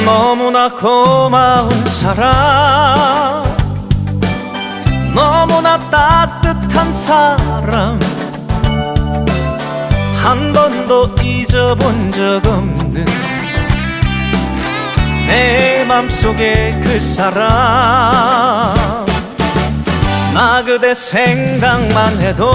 너무나 고마운 사람, 너무나 따뜻한 사람, 한 번도 잊어본 적 없는 내 맘속의 그 사람. 나 그대 생각만 해도